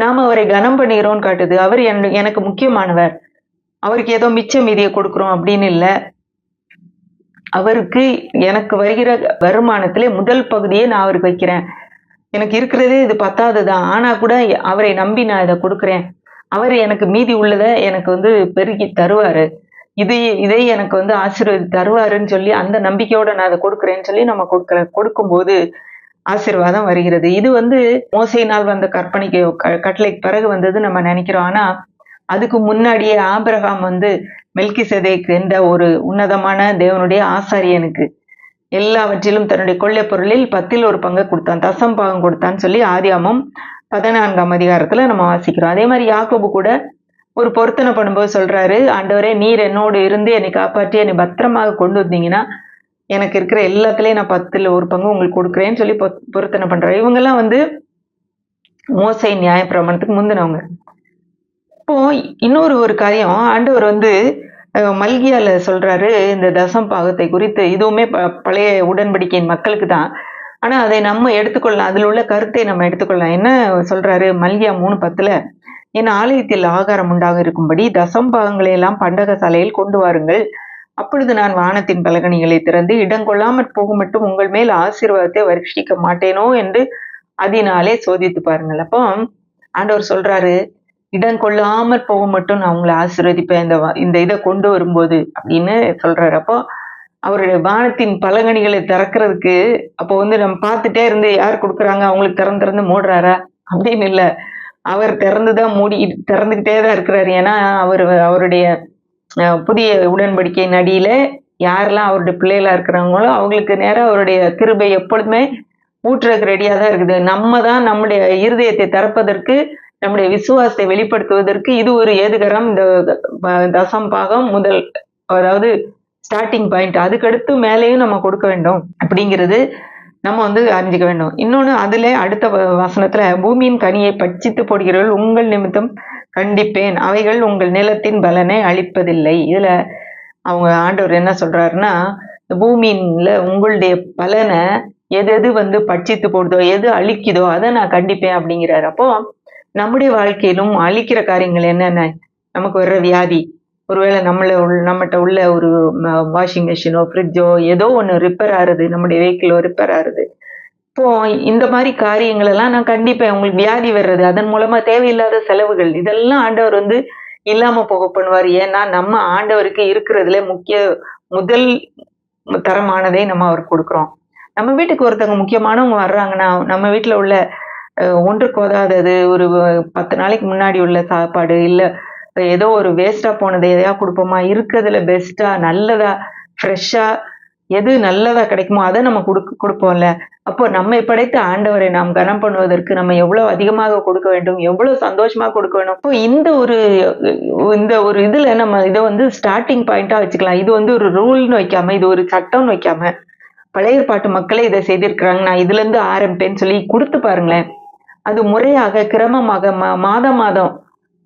நாம அவரை கனம் பண்ணுகிறோம்னு காட்டுது. அவர் எனக்கு முக்கியமானவர். அவருக்கு ஏதோ மிச்ச மீதிய கொடுக்குறோம் அப்படின்னு இல்ல. அவருக்கு எனக்கு வருகிற வருமானத்திலே முதல் பகுதியை நான் அவருக்கு வைக்கிறேன். எனக்கு இருக்கிறதே இது பத்தாது தான். ஆனா கூட அவரை நம்பி நான் இத கொடுக்கிறேன். அவர் எனக்கு மீதி உள்ளத எனக்கு வந்து பெருக்கி தருவாரு. இதை எனக்கு வந்து ஆசீர்வதித்து தருவாருன்னு சொல்லி அந்த நம்பிக்கையோட நான் அத கொடுக்கிறேன்னு சொல்லி நம்ம கொடுக்கும்போது ஆசீர்வாதம் வருகிறது. இது வந்து மோசேயினால் வந்த கற்பனைக்கு கட்டளைக்கு பிறகு வந்தது நம்ம நினைக்கிறோம். ஆனா அதுக்கு முன்னாடியே ஆபிரகாம் வந்து மெல்கிசேதேக் என்ற ஒரு உன்னதமான தேவனுடைய ஆசாரியனுக்கு எல்லாவற்றிலும் தன்னுடைய கொள்ளைப் பொருளில் 10ல் ஒரு பங்கு கொடுத்தான். தசம் பாகம் கொடுத்தான்னு சொல்லி ஆதியாகமம் 14ஆம் அதிகாரத்துல நம்ம வாசிக்கிறோம். அதே மாதிரி யாக்கோபு கூட ஒரு பொருத்தனை பண்ணும்போது சொல்றாரு, ஆண்டவரே நீர் என்னோடு இருந்து என்னை காப்பாற்றி என்னை பத்திரமாக கொண்டு வந்தீங்கன்னா எனக்கு இருக்கிற எல்லாத்துலயும் நான் 10ல் ஒரு பங்கு உங்களுக்கு கொடுக்குறேன்னு சொல்லி பொருத்தனை பண்றாரு. இவங்கெல்லாம் வந்து மோசேயின் நியாயப்பிரமாணத்துக்கு முந்தினவங்க. இப்போ இன்னொரு ஒரு காரியம் ஆண்டவர் வந்து மல்கியால சொல்றாரு இந்த தசம் பாகத்தை குறித்து. இதுவுமே பழைய உடன்படிக்கையின் மக்களுக்கு தான். ஆனா அதை நம்ம எடுத்துக்கொள்ளலாம். அதுல உள்ள கருத்தை நம்ம எடுத்துக்கொள்ளலாம். என்ன சொல்றாரு மல்கியா 3:10, என் ஆலயத்தில் ஆகாரம் உண்டாக இருக்கும்படி தசம் பாகங்களை எல்லாம் பண்டக சாலையில் கொண்டு வாருங்கள். அப்பொழுது நான் வானத்தின் பலகணிகளை திறந்து இடங்கொள்ளாமற் போகும் மட்டும் உங்கள் மேல் ஆசீர்வாதத்தை வருஷிக்க மாட்டேனோ என்று அதனாலே சோதித்து பாருங்கள். அப்போ ஆண்டவர் சொல்றாரு, இடம் கொள்ளாமற் போக மட்டும் நான் உங்களை ஆசீர்வதிப்பேன் இந்த இதை கொண்டு வரும்போது அப்படின்னு சொல்றாரு. அப்போ அவருடைய வானத்தின் பலகணிகளை திறக்கிறதுக்கு அப்போ வந்து நம்ம பார்த்துட்டே இருந்து யார் கொடுக்குறாங்க அவங்களுக்கு திறந்து மூடுறாரா அப்படின்னு இல்ல. அவர் திறந்துதான் திறந்துகிட்டே தான் இருக்கிறாரு. ஏன்னா அவருடைய புதிய உடன்படிக்கையின் அடியில யாரெல்லாம் அவருடைய பிள்ளைகளா இருக்கிறாங்களோ அவங்களுக்கு நேரா அவருடைய கிருபை எப்பொழுதுமே ஊற்றுறதுக்கு ரெடியா தான் இருக்குது. நம்ம தான் நம்முடைய இருதயத்தை திறப்பதற்கு, நம்முடைய விசுவாசத்தை வெளிப்படுத்துவதற்கு இது ஒரு ஏதுகரம். இந்த தசம் பாகம் முதல், அதாவது ஸ்டார்ட்டிங் பாயிண்ட். அதுக்கடுத்து மேலேயும் நம்ம கொடுக்க வேண்டும் அப்படிங்கிறது நம்ம வந்து அறிஞ்சுக்க வேண்டும். இன்னொன்னு அதுல அடுத்த வசனத்துல, பூமியின் கனியை பட்சித்து போடுகிறவர்கள் உங்கள் நிமித்தம் கண்டிப்பேன், அவைகள் உங்கள் நிலத்தின் பலனை அளிப்பதில்லை. இதுல அவங்க ஆண்டவர் என்ன சொல்றாருன்னா, பூமியில உங்களுடைய பலனை எது எது வந்து பட்சித்து போடுதோ, எது அழிக்குதோ அதை நான் கண்டிப்பேன் அப்படிங்கிறாரு. அப்போ நம்முடைய வாழ்க்கையிலும் அழிக்கிற காரியங்கள் என்னென்ன? நமக்கு வர்ற வியாதி, ஒருவேளை நம்மகிட்ட உள்ள ஒரு வாஷிங் மிஷினோ ஃப்ரிட்ஜோ ஏதோ ஒன்று ரிப்பேர் ஆகுது, நம்முடைய வெஹிக்கிளோ ரிப்பேர் ஆகுது. இப்போ இந்த மாதிரி காரியங்கள் எல்லாம் நான் கண்டிப்பேன். உங்களுக்கு வியாதி வர்றது, அதன் மூலமா தேவையில்லாத செலவுகள், இதெல்லாம் ஆண்டவர் வந்து இல்லாம போக பண்ணுவார். ஏன்னா நம்ம ஆண்டவருக்கு இருக்கிறதுல முதல் தரமானதை நம்ம அவருக்கு கொடுக்குறோம். நம்ம வீட்டுக்கு ஒருத்தவங்க முக்கியமானவங்க வர்றாங்கன்னா, நம்ம வீட்டுல உள்ள ஒன்றுக்கு உதவாதது, ஒரு 10 நாளைக்கு முன்னாடி உள்ள சாப்பாடு, இல்ல ஏதோ ஒரு வேஸ்டா போனது எதையா கொடுப்போமா? இருக்கிறதுல பெஸ்டா, நல்லதா, ஃப்ரெஷ்ஷா எது நல்லதா கிடைக்குமோ அதை நம்ம கொடுப்போம்ல. அப்போ நம்மை படைத்த ஆண்டவரை நாம் கனம் பண்ணுவதற்கு நம்ம எவ்வளவு அதிகமாக கொடுக்க வேண்டும், எவ்வளவு சந்தோஷமா கொடுக்க வேண்டும். இப்போ இந்த ஒரு இதுல நம்ம இதை வந்து ஸ்டார்டிங் பாயிண்டா வச்சுக்கலாம். இது வந்து ஒரு ரூல்னு வைக்காம, இது ஒரு சட்டம்னு வைக்காம, பழைய ஏற்பாட்டு மக்களே இதை செய்திருக்கிறாங்க, நான் இதுல இருந்து ஆரம்பிப்பேன்னு சொல்லி கொடுத்து பாருங்களேன். அது முறையாக கிரமமாக மாதம் மாதம்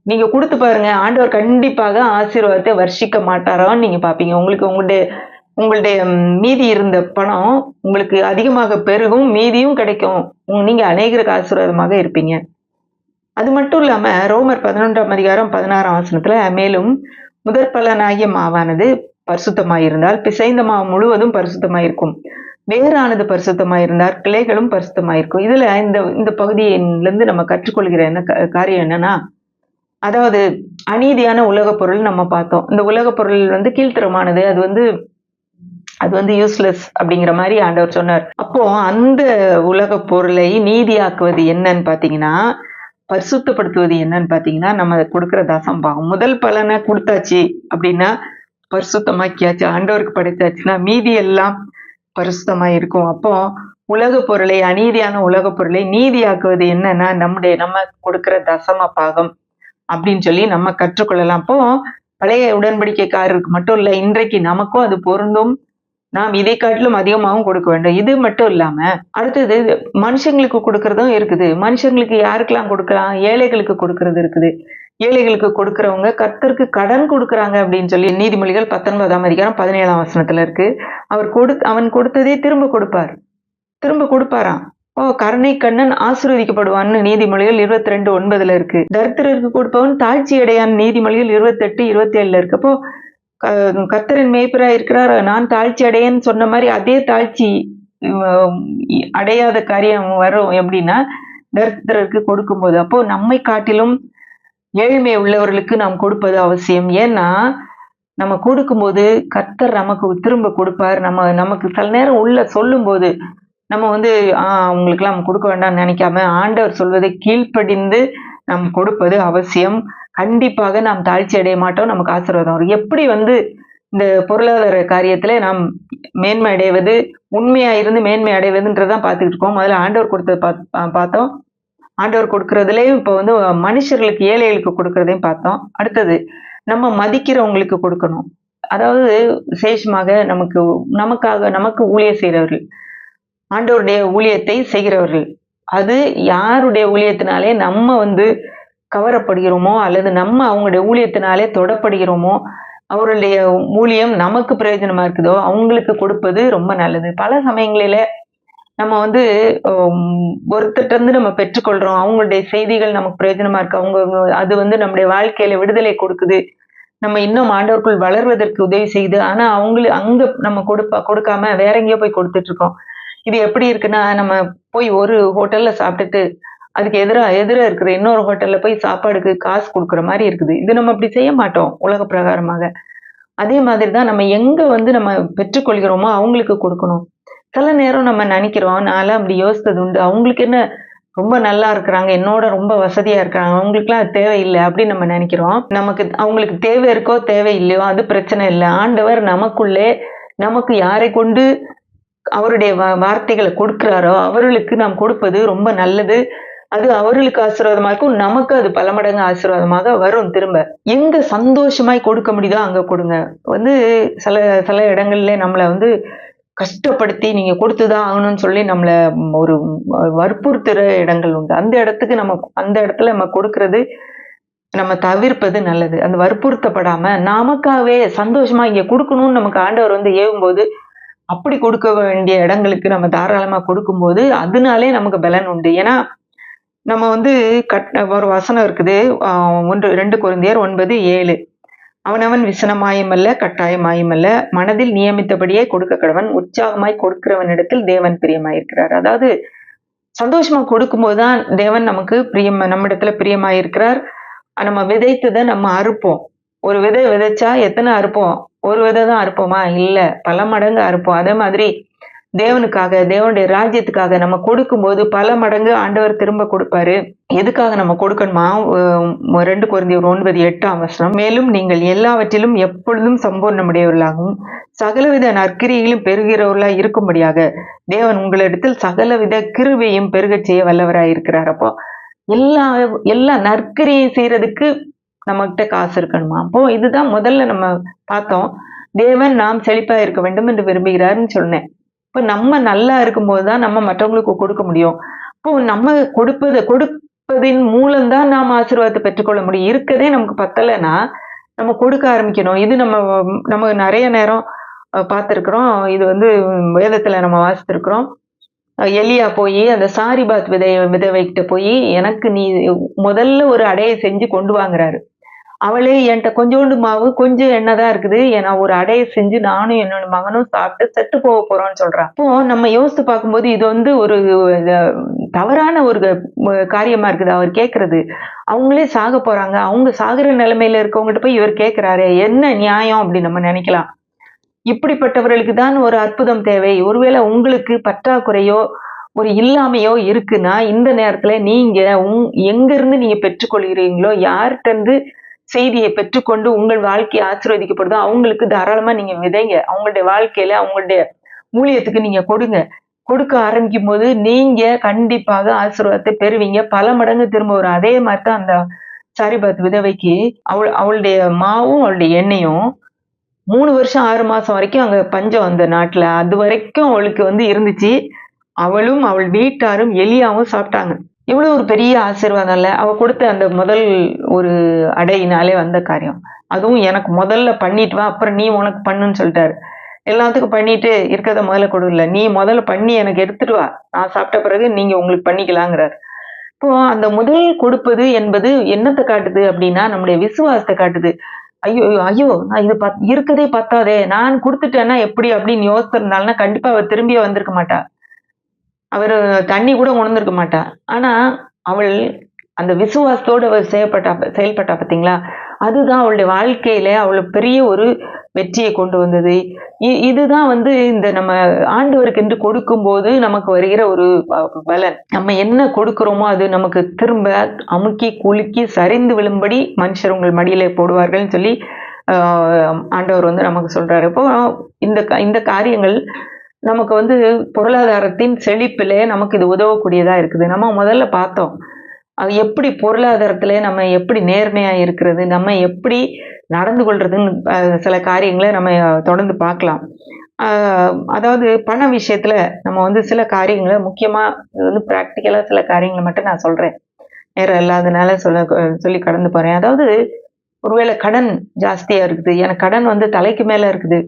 நீங்க கொடுத்து பாருங்க. ஆண்டவர் கண்டிப்பாக ஆசீர்வாதத்தை வர்ஷிக்க மாட்டாரான்னு நீங்க பாப்பீங்க. உங்களுக்கு உங்களுடைய மீதி இருந்த பணம் உங்களுக்கு அதிகமாக பெருகும், மீதியும் கிடைக்கும். நீங்க அநேகருக்கு ஆசீர்வாதமாக இருப்பீங்க. அது மட்டும் இல்லாம ரோமர் 11ஆம் அதிகாரம் 16ஆம் வசனத்துல, மேலும் முதற் பலனாகிய மாவானது பரிசுத்தமாயிருந்தால் பிசைந்த மாவு முழுவதும் பரிசுத்தமாயிருக்கும், வேறானது பரிசுத்தமாயிருந்தால் கிளைகளும் பரிசுத்தமாயிருக்கும். இதுல இந்த பகுதியில இருந்து நம்ம கற்றுக்கொள்கிற காரியம் என்னன்னா, அதாவது அநீதியான உலகப் பொருள் நம்ம பார்த்தோம். இந்த உலகப் பொருள் வந்து கீழ்த்தரமானது, அது வந்து யூஸ்லெஸ் அப்படிங்கிற மாதிரி ஆண்டவர் சொன்னார். அப்போ அந்த உலகப் பொருளை நீதியாக்குவது என்னன்னு பாத்தீங்கன்னா, பரிசுத்தப்படுத்துவது என்னன்னு பாத்தீங்கன்னா, நம்ம கொடுக்கிற தசம்பாகம். முதல் பலனை கொடுத்தாச்சு அப்படின்னா பரிசுத்தமாக்கியாச்சு, ஆண்டவருக்கு படைத்தாச்சுன்னா மீதி எல்லாம் பரிசுத்தமா இருக்கும். அப்போ உலகப் பொருளை, அநீதியான உலகப் பொருளை நீதியாக்குவது என்னன்னா நம்ம கொடுக்கிற தசம பாகம் அப்படின்னு சொல்லி நம்ம கற்றுக்கொள்ளலாம். அப்போ பழைய உடன்படிக்கைக்காரருக்கு மட்டும் இல்ல, இன்றைக்கு நமக்கும் அது பொருந்தும். நாம் இதை காட்டிலும் அதிகமாகவும் கொடுக்க வேண்டும். இது மட்டும் இல்லாம அடுத்தது மனுஷங்களுக்கு கொடுக்கறதும் இருக்குது. மனுஷங்களுக்கு யாருக்கெல்லாம் கொடுக்கலாம்? ஏழைகளுக்கு கொடுக்கறது இருக்குது. ஏழைகளுக்கு கொடுக்கறவங்க கர்த்தருக்கு கடன் கொடுக்கறாங்க அப்படின்னு சொல்லி நீதிமொழிகள் 19ஆம் அதிகாரம் 17ஆம் வசனத்துல இருக்கு. அவன் கொடுத்ததே திரும்ப கொடுப்பாராம். கருணை கண்ணன் ஆசீர்வதிக்கப்படுவான்னு நீதிமொழிகள் 22:9 இருக்கு. தரித்திரருக்கு கொடுப்பவன் தாழ்ச்சி அடையான் நீதிமொழிகள் 28:27 இருக்கு. அப்போ கர்த்தரின் மேய்ப்பரா இருக்கிறார், நான் தாழ்ச்சி அடையேன்னு சொன்ன மாதிரி அதே தாழ்ச்சி அடையாத காரியம் வரும் எப்படின்னா, தரித்திரருக்கு கொடுக்கும்போது. அப்போ நம்மை காட்டிலும் ஏழ்மை உள்ளவர்களுக்கு நாம் கொடுப்பது அவசியம். ஏன்னா நம்ம கொடுக்கும்போது கர்த்தர் நமக்கு திரும்ப கொடுப்பார். நமக்கு சில நேரம் உள்ள சொல்லும் போது நம்ம வந்து அவங்களுக்கெல்லாம் நம்ம கொடுக்க வேண்டாம்னு நினைக்காம ஆண்டவர் சொல்வதை கீழ்ப்படிந்து நாம் கொடுப்பது அவசியம். கண்டிப்பாக நாம் தாழ்ச்சி அடைய மாட்டோம், நமக்கு ஆசீர்வாதம் வரும். எப்படி வந்து இந்த பொருளாதார காரியத்துல நாம் மேன்மை அடைவது, உண்மையா இருந்து மேன்மை அடைவதுன்றதான் பார்த்துக்கிட்டு இருக்கோம். முதல்ல ஆண்டவர் கொடுத்தது பார்த்தோம். ஆண்டவர் கொடுக்கறதுலயும் இப்ப வந்து மனுஷர்களுக்கு, ஏழைகளுக்கு கொடுக்கறதையும் பார்த்தோம். அடுத்தது நம்ம மதிக்கிறவங்களுக்கு கொடுக்கணும். அதாவது விசேஷமாக நமக்கு ஊழியம் செய்கிறவர்கள், ஆண்டவருடைய ஊழியத்தை செய்கிறவர்கள், அது யாருடைய ஊழியத்தினாலே நம்ம வந்து கவரப்படுகிறோமோ அல்லது நம்ம அவங்களுடைய ஊழியத்தினாலே தொடப்படுகிறோமோ, அவருடைய ஊழியம் நமக்கு பிரயோஜனமா இருக்குதோ அவங்களுக்கு கொடுப்பது ரொம்ப நல்லது. பல சமயங்களில நம்ம வந்து ஒருத்தர்ட்ட இருந்து நம்ம பெற்றுக்கொள்றோம், அவங்களுடைய செய்திகள் நமக்கு பிரயோஜனமா இருக்கு, அது வந்து நம்முடைய வாழ்க்கையில விடுதலை கொடுக்குது, நம்ம இன்னும் ஆண்டவருக்குள் வளர்வதற்கு உதவி செய்யுது. ஆனா அங்க நம்ம கொடுக்காம வேற எங்கேயோ போய் கொடுத்துட்டு இருக்கோம். இது எப்படி இருக்குன்னா, நம்ம போய் ஒரு ஹோட்டல்ல சாப்பிட்டுட்டு அதுக்கு எதிரா இருக்கிற இன்னொரு ஹோட்டல்ல போய் சாப்பாடுக்கு காசு கொடுக்குற மாதிரி இருக்குது. இது நம்ம அப்படி செய்ய மாட்டோம் உலக பிரகாரமாக. அதே மாதிரிதான் நம்ம எங்க வந்து நம்ம பெற்றுக்கொள்கிறோமோ அவங்களுக்கு கொடுக்கணும். சில நேரம் நம்ம நினைக்கிறோம், நான்லாம் அப்படி யோசித்தது உண்டு, அவங்களுக்கு என்ன ரொம்ப நல்லா இருக்கிறாங்க, என்னோட ரொம்ப வசதியா இருக்கிறாங்க, அவங்களுக்குலாம் அது தேவையில்லை அப்படின்னு நம்ம நினைக்கிறோம். அவங்களுக்கு தேவை இருக்கோ தேவை இல்லையோ அது பிரச்சனை இல்லை. ஆண்டவர் நமக்குள்ளே நமக்கு யாரை கொண்டு அவருடைய வார்த்தைகளை கொடுக்கிறாரோ அவர்களுக்கு நாம் கொடுப்பது ரொம்ப நல்லது. அது அவர்களுக்கு ஆசீர்வாதமா இருக்கும். நமக்கு அது பல மடங்கு ஆசீர்வாதமாக வரும் திரும்ப. எங்க சந்தோஷமாய் கொடுக்க முடியுதோ அங்க கொடுங்க. வந்து சில சில இடங்கள்ல நம்மள வந்து கஷ்டப்படுத்தி நீங்க கொடுத்துதான் ஆகணும்னு சொல்லி நம்மள ஒரு வற்புறுத்துற இடங்கள் உண்டு. அந்த இடத்துல நம்ம கொடுக்கிறது நம்ம தவிர்ப்பது நல்லது. அந்த வற்புறுத்தப்படாம நமக்காகவே சந்தோஷமா இங்க குடுக்கணும்னு நமக்கு ஆண்டவர் வந்து ஏவும்போது, அப்படி கொடுக்க வேண்டிய இடங்களுக்கு நம்ம தாராளமா கொடுக்கும்போது, அதனாலே நமக்கு பலன் உண்டு. ஏன்னா, நம்ம வந்து ஒரு வசனம் இருக்குது. 2 கொரிந்தியர் 9:7. அவனவன் விசனமாயுமல்ல, கட்டாயமாயுமல்ல, மனதில் நியமித்தபடியே கொடுக்க கடவன். உற்சாகமாய் கொடுக்கிறவனிடத்தில் தேவன் பிரியமாயிருக்கிறார். அதாவது சந்தோஷமா கொடுக்கும்போது தான் தேவன் நமக்கு நம்மிடத்துல பிரியமாயிருக்கிறார். நம்ம விதைத்ததை நம்ம அறுப்போம். ஒரு விதை விதைச்சா எத்தனை அறுப்போம்? ஒரு விதை தான் அறுப்போமா? இல்ல. பல மடங்கு அறுப்போம். அதே மாதிரி தேவனுக்காக, தேவனுடைய ராஜ்யத்துக்காக நம்ம கொடுக்கும்போது பல மடங்கு ஆண்டவர் திரும்ப கொடுப்பாரு. எதுக்காக நம்ம கொடுக்கணுமா? 2 கொரிந்தியர் 9:8 மேலும் நீங்கள் எல்லாவற்றிலும் எப்பொழுதும் சம்பூர்ணமுடையவர்களாகவும் சகலவித நற்கிரியிலும் பெருகிறவர்களாய் இருக்கும்படியாக தேவன் உங்களிடத்தில் சகலவித கிருபையும் பெருகச் செய்ய வல்லவராய் இருக்கிறார். அப்போ எல்லா எல்லா நற்கிரியை செய்யறதுக்கு நம்மகிட்ட காசு இருக்கணுமா? அப்போ இதுதான் முதல்ல நம்ம பார்த்தோம். தேவன் நாம் செழிப்பா இருக்க வேண்டும் என்று விரும்புகிறாருன்னு சொன்னேன். இப்ப நம்ம நல்லா இருக்கும்போதுதான் நம்ம மற்றவங்களுக்கு கொடுக்க முடியும். அப்போ நம்ம கொடுப்பதின் மூலம்தான் நாம் ஆசீர்வாதத்தை பெற்றுக்கொள்ள முடியும். இருக்கதே நமக்கு பத்தலைன்னா நம்ம கொடுக்க ஆரம்பிக்கணும். இது நம்ம நிறைய நேரம் பார்த்திருக்கிறோம். இது வந்து வேதத்துல நம்ம வாசித்திருக்கிறோம். எலியா போய் அந்த சாரிபாத் விதவைகிட்ட போய் எனக்கு நீ முதல்ல ஒரு அடையை செஞ்சு கொண்டு வாங்குறாரு. அவளே என்கிட்ட கொஞ்சோண்டு மாவு கொஞ்சம் எண்ணெய் தான் இருக்குது. நான் ஒரு அடையை செஞ்சு நானும் என்னோட மகனும் சாப்பிட்டு செத்து போக போறோம்னு சொல்றான். அப்போ நம்ம யோசித்து பார்க்கும்போது இது வந்து ஒரு தவறான ஒரு காரியமா இருக்குது. அவர் கேட்கறது அவங்களே சாக போறாங்க. அவங்க சாகுற நிலைமையில இருக்கவங்ககிட்ட போய் இவர் கேட்கிறாரு, என்ன நியாயம் அப்படின்னு நம்ம நினைக்கலாம். இப்படிப்பட்டவர்களுக்கு தான் ஒரு அற்புதம் தேவை. ஒருவேளை உங்களுக்கு பற்றாக்குறையோ ஒரு இல்லாமையோ இருக்குன்னா இந்த நேரத்துல நீங்க எங்க இருந்து நீங்க பெற்றுக்கொள்கிறீங்களோ, யார்கிட்ட இருந்து செய்தியை பெற்றுக்கொண்டு உங்கள் வாழ்க்கை ஆசீர்வதிக்கப்படுதோ அவங்களுக்கு தாராளமா நீங்க விதைங்க. அவங்களுடைய வாழ்க்கையில அவங்களுடைய ஊழியத்துக்கு நீங்க கொடுங்க. கொடுக்க ஆரம்பிக்கும் போது நீங்க கண்டிப்பாக ஆசீர்வாதத்தை பெறுவீங்க. பல மடங்கு திரும்ப வரும். அதே மாதிரிதான் அந்த சாரிபாத் விதவைக்கு அவளுடைய மாவும் அவளுடைய எண்ணெயும் 3 வருஷம் 6 மாசம் வரைக்கும் அங்க பஞ்சம் அந்த நாட்டுல. அது வரைக்கும் அவளுக்கு வந்து இருந்துச்சு. அவளும் அவள் வீட்டாரும் எலியாவும் சாப்பிட்டாங்க. இவ்வளவு ஒரு பெரிய ஆசீர்வாதம் இல்ல. அவ கொடுத்த அந்த முதல் ஒரு அடையினாலே வந்த காரியம். அதுவும் எனக்கு முதல்ல பண்ணிட்டு வா, அப்புறம் நீ உனக்கு பண்ணுன்னு சொல்லிட்டாரு. எல்லாத்துக்கும் பண்ணிட்டு இருக்கிறத முதல்ல கொடுக்கல. நீ முதல்ல பண்ணி எனக்கு எடுத்துட்டு வா. நான் சாப்பிட்ட பிறகு நீங்க உங்களுக்கு பண்ணிக்கலாங்கிறாரு. இப்போ அந்த முதல் கொடுப்பது என்பது என்னத்தை காட்டுது அப்படின்னா நம்முடைய விசுவாசத்தை காட்டுது. ஐயோ ஐயோ நான் இது இருக்கதே பத்தாதே நான் கொடுத்துட்டேன்னா எப்படி அப்படின்னு யோசிச்சிருந்தாள்னா கண்டிப்பா அவ திரும்பியே வந்திருக்க மாட்டா. அவரு தண்ணி கூட உணர்ந்திருக்க மாட்டா. ஆனா அவள் அந்த விசுவாசத்தோடு அவள் செயல்பட்டா பார்த்தீங்களா? அதுதான் அவளுடைய வாழ்க்கையில அவளுக்கு பெரிய ஒரு வெற்றியை கொண்டு வந்தது. இதுதான் வந்து இந்த நம்ம ஆண்டவருக்கென்று கொடுக்கும்போது நமக்கு வருகிற ஒரு பலன். நம்ம என்ன கொடுக்கிறோமோ அது நமக்கு திரும்ப அமுக்கி குலுக்கி சரிந்து விழும்படி மனுஷர் உங்கள் மடியிலே போடுவார்கள்னு சொல்லி ஆண்டவர் வந்து நமக்கு சொல்றாரு. இப்போ இந்த காரியங்கள் நமக்கு வந்து பொருளாதாரத்தின் செழிப்பிலே நமக்கு இது உதவக்கூடியதா இருக்குது. நம்ம முதல்ல பார்த்தோம். அது எப்படி பொருளாதாரத்திலே நம்ம எப்படி நேர்மையா இருக்கிறது, நம்ம எப்படி நடந்து கொள்றதுன்னு சில காரியங்களை நம்ம தொடர்ந்து பார்க்கலாம். அதாவது பண விஷயத்துல நம்ம வந்து சில காரியங்களை முக்கியமா வந்து பிராக்டிக்கலா சில காரியங்களை மட்டும் நான் சொல்றேன். நேரம் இல்லாதனால சொல்லி கடந்து போறேன். அதாவது ஒருவேளை கடன் ஜாஸ்தியா இருக்குது. எனக்கு கடன் வந்து தலைக்கு மேல இருக்குது.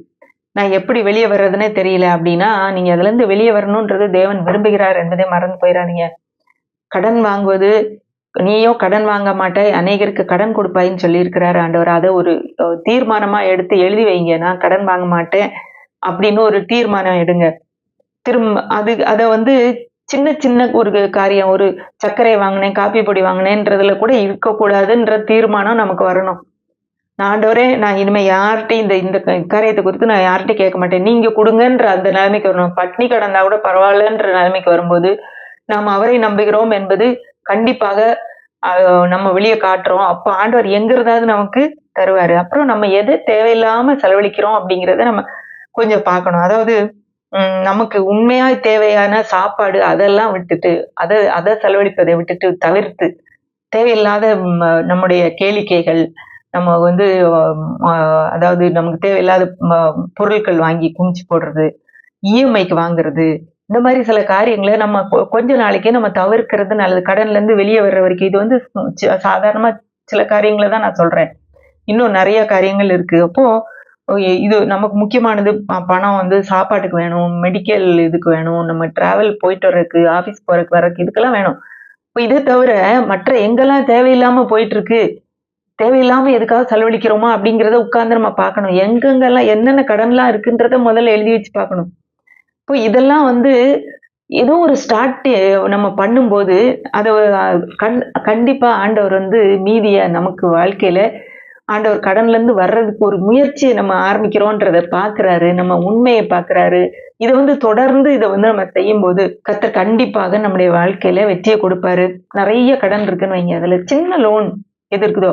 நான் எப்படி வெளியே வர்றதுன்னே தெரியல அப்படின்னா, நீங்க அதுல இருந்து வெளியே வரணும்ன்றது தேவன் விரும்புகிறார் என்பதை மறந்து போயிடாதீங்க. கடன் வாங்குவது நீயோ கடன் வாங்க மாட்டாய், அநேகருக்கு கடன் கொடுப்பாயின்னு சொல்லியிருக்கிறாரு ஆண்டவர். அதை ஒரு தீர்மானமா எடுத்து எழுதி வைங்க. நான் கடன் வாங்க மாட்டேன் அப்படின்னு ஒரு தீர்மானம் எடுங்க. அதை வந்து சின்ன சின்ன ஒரு காரியம், ஒரு சர்க்கரை வாங்கினேன், காப்பி பொடி வாங்கினேன்றதுல கூட இருக்கக்கூடாதுன்ற தீர்மானம் நமக்கு வரணும். ஆண்டவரே நான் இனிமே யார்கிட்டையும் இந்த காரியத்தை குறித்து நான் யார்கிட்டையும் கேட்க மாட்டேன், நீங்க கொடுங்கன்ற அந்த நிலைமைக்கு வரணும். பட்னி கடந்தா கூட பரவாயில்லன்ற நிலைமைக்கு வரும்போது நாம் அவரை நம்புகிறோம் என்பது கண்டிப்பாக நம்ம வெளியே காட்டுறோம். அப்ப ஆண்டவர் எங்க இருந்தாவது நமக்கு தருவாரு. அப்புறம் நம்ம எது தேவையில்லாம செலவழிக்கிறோம் அப்படிங்கிறத நம்ம கொஞ்சம் பார்க்கணும். அதாவது நமக்கு உண்மையாய் தேவையான சாப்பாடு அதெல்லாம் விட்டுட்டு, அத செலவழிப்பதை விட்டுட்டு தவிர்த்து, தேவையில்லாத நம்முடைய கேளிக்கைகள், நம்ம வந்து அ அதாவது நமக்கு தேவையில்லாத பொருட்கள் வாங்கி குமிச்சு போடுறது, இஎம்ஐக்கு வாங்குறது, இந்த மாரி சில காரியங்கள நம்ம கொஞ்ச நாளைக்கே நம்ம தவிர்க்கிறது நல்லது. கடன்லேருந்து வெளிய வர்ற வரைக்கும். இது வந்து சாதாரணமா சில காரியங்கள தான் நான் சொல்றேன். இன்னும் நெறைய காரியங்கள் இருக்கு. அப்போ இது நமக்கு முக்கியமானது பணம் வந்து சாப்பாட்டுக்கு வேணும், மெடிக்கல் இதுக்கு வேணும், நம்ம டிராவல் போயிட்டு வர்றதுக்கு, ஆஃபீஸ் போறதுக்கு, வர்றதுக்கு இதுக்கெல்லாம் வேணும். இப்ப இத தவிர மற்ற எங்கெல்லாம் தேவையில்லாம போயிட்டு இருக்கு, தேவையில்லாம எதுக்காவது செலவழிக்கிறோமா அப்படிங்கிறத உட்கார்ந்து நம்ம பார்க்கணும். எங்கெங்கெல்லாம் என்னென்ன கடன்லாம் இருக்குன்றத முதல்ல எழுதி வச்சு பார்க்கணும். இப்போ இதெல்லாம் வந்து ஏதோ ஒரு ஸ்டார்ட் நம்ம பண்ணும்போது, அத கண் கண்டிப்பா ஆண்டவர் வந்து மீதிய நமக்கு வாழ்க்கையில ஆண்டவர் கடன்லேருந்து வர்றதுக்கு ஒரு முயற்சிய நம்ம ஆரம்பிக்கிறோன்றத பார்க்குறாரு. நம்ம உண்மைய பார்க்குறாரு. இத வந்து தொடர்ந்து இத வந்து நம்ம செய்யும்போது, கர்த்தர் கண்டிப்பாக நம்முடைய வாழ்க்கையில வெற்றிய குடுப்பாரு. நெறைய கடன் இருக்குன்னு வைங்க. அதுல சின்ன லோன் எது இருக்குதோ,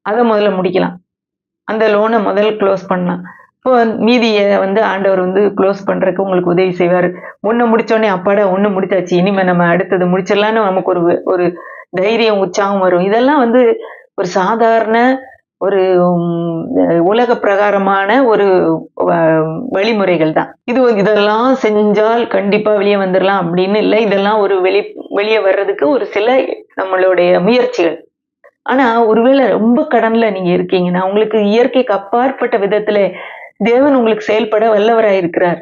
அத முதல்ல முடிக்கலாம். அந்த லோன முதல்ல குளோஸ் பண்ணலாம். இப்போ மீதிய வந்து ஆண்டவர் வந்து குளோஸ் பண்றதுக்கு உங்களுக்கு உதவி செய்வாரு. ஒண்ணு முடிச்சோனே, அப்பாடா ஒண்ணு முடிச்சாச்சு. இனிமே நம்ம அடுத்தது முடிச்சிடலான்னு நமக்கு ஒரு ஒரு தைரியம், உற்சாகம் வரும். இதெல்லாம் வந்து ஒரு சாதாரண ஒரு உலக பிரகாரமான ஒரு வ வழிமுறைகள் தான். இதெல்லாம் செஞ்சால் கண்டிப்பா வெளிய வந்துரலாம் அப்படின்னு இல்ல. இதெல்லாம் ஒரு வெளிய வர்றதுக்கு ஒரு சில நம்மளுடைய முயற்சிகள். ஆனா, ஒருவேள ரொம்ப கடன்ல நீங்க இருக்கீங்கன்னா, உங்களுக்கு இயற்கைக்கு அப்பாற்பட்ட விதத்தில தேவன் உங்களுக்கு செயல்பட வல்லவராய் இருக்கிறார்.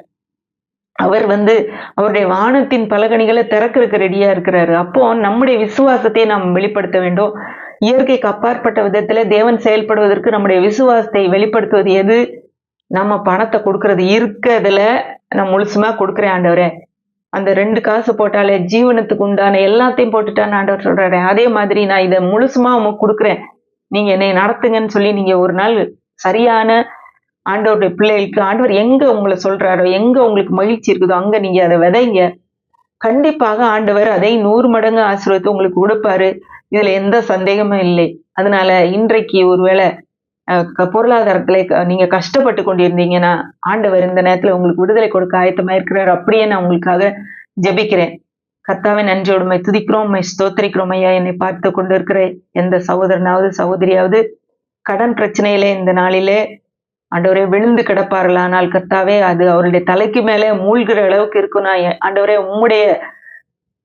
அவர் வந்து அவருடைய வானத்தின் பலகணிகள திறக்கறக்கு ரெடியா இருக்கிறாரு. அப்போ நம்முடைய விசுவாசத்தை நாம் வெளிப்படுத்த வேண்டும். இயற்கைக்கு அப்பாற்பட்ட விதத்தில தேவன் செயல்படுவதற்கு நம்முடைய விசுவாசத்தை வெளிப்படுத்துவது எது? நம்ம பணத்த குடுக்குறது. இருக்கதுல நான் முழுசுமா குடுக்குறேன் ஆண்டவரே. அந்த 2 காசு போட்டாலே ஜீவனத்துக்கு உண்டான எல்லாத்தையும் போட்டுட்டான்னு ஆண்டவர் சொல்றாரே. அதே மாதிரி நான் இத முழுசுமா உமக்கு குடுக்குறேன். நீங்க என்னைய நடத்துங்கன்னு சொல்லி நீங்க ஒரு நாள் சரியான ஆண்டவருடைய பிள்ளைகளுக்கு ஆண்டவர் எங்க உங்கள சொல்றாரோ, எங்க உங்களுக்கு மகிழ்ச்சி இருக்குதோ, அங்க நீங்க அத விதைங்க. கண்டிப்பாக ஆண்டவர் அதை 100 மடங்கு ஆசீர்வதித்து உங்களுக்கு குடுப்பாரு. இதுல எந்த சந்தேகமும் இல்லை. அதனால இன்றைக்கு ஒருவேள பொருளாதாரத்திலே நீங்க கஷ்டப்பட்டு கொண்டிருந்தீங்கன்னா, ஆண்டவர் இந்த நேரத்துல உங்களுக்கு விடுதலை கொடுக்க ஆயத்தமா இருக்கிறார். அப்படியே நான் உங்களுக்காக ஜெபிக்கிறேன். கர்த்தாவே நன்றியோடு உம்மை துதிக்கிறோம், உம்மை ஸ்தோத்திரிக்கிறோம் ஐயா. என்னை பார்த்துக் கொண்டிருக்கிற எந்த சகோதரனாவது, சகோதரியாவது கடன் பிரச்சனையிலே இந்த நாளிலே ஆண்டவரே விழுந்து கிடப்பார்களானால் கர்த்தாவே அது அவருடைய தலைக்கு மேலே மூழ்கிற அளவுக்கு இருக்கும்னா ஆண்டவரே உம்முடைய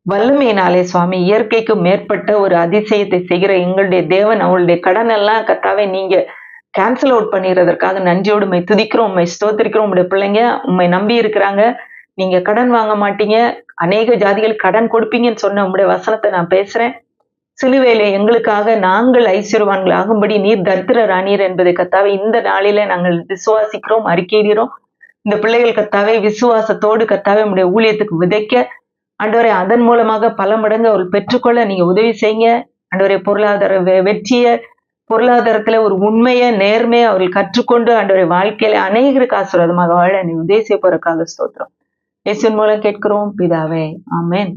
வல்லமையினாலே சுவாமி இயற்கைக்கு மேற்பட்ட ஒரு அதிசயத்தை செய்கிற எங்களுடைய தேவன் அவளுடைய கடன் எல்லாம் கர்த்தாவே நீங்க கேன்சல் அவுட் பண்ணிடுறதற்காக நன்றியோடு உம்மை துதிக்கிறோம், உம்மை ஸ்தோத்திரிக்கிறோம். உம்முடைய பிள்ளைங்க உம்மை நம்பி இருக்கிறாங்க. நீங்க கடன் வாங்க மாட்டீங்க, அநேக ஜாதிகள் கடன் கொடுப்பீங்கன்னு சொன்ன உம்முடைய வசனத்தை நான் பேசுறேன். சிலுவையிலே எங்களுக்காக நாங்கள் ஐஸ்வர்யவான்கள் ஆகும்படி நீர் தரித்திரர் ஆனீர் என்பதை கர்த்தாவே இந்த நாளிலே நாங்கள் விசுவாசிக்கிறோம், அறிக்கையிடுகிறோம். இந்த பிள்ளைகள் கர்த்தாவே விசுவாசத்தோடு கர்த்தாவே உம்முடைய ஊழியத்துக்கு விதைக்க ஆண்டவரே அதன் மூலமாக பல மடங்கு அவர்கள் பெற்றுக்கொள்ள நீங்க உதவி செய்யுங்க. ஆண்டவரே பொருளாதார வெற்றிய பொருளாதாரத்துல ஒரு உண்மைய நேர்மையை அவர்கள் கற்றுக்கொண்டு ஆண்டவரை வாழ்க்கையில அநேகருக்கு ஆசீர்வாதமாக வாழ நீ உதவி செய்ய போறதுக்காக ஸ்தோத்திரம். இயேசுவின் மூலம் கேட்கிறோம் பிதாவே. ஆமென்.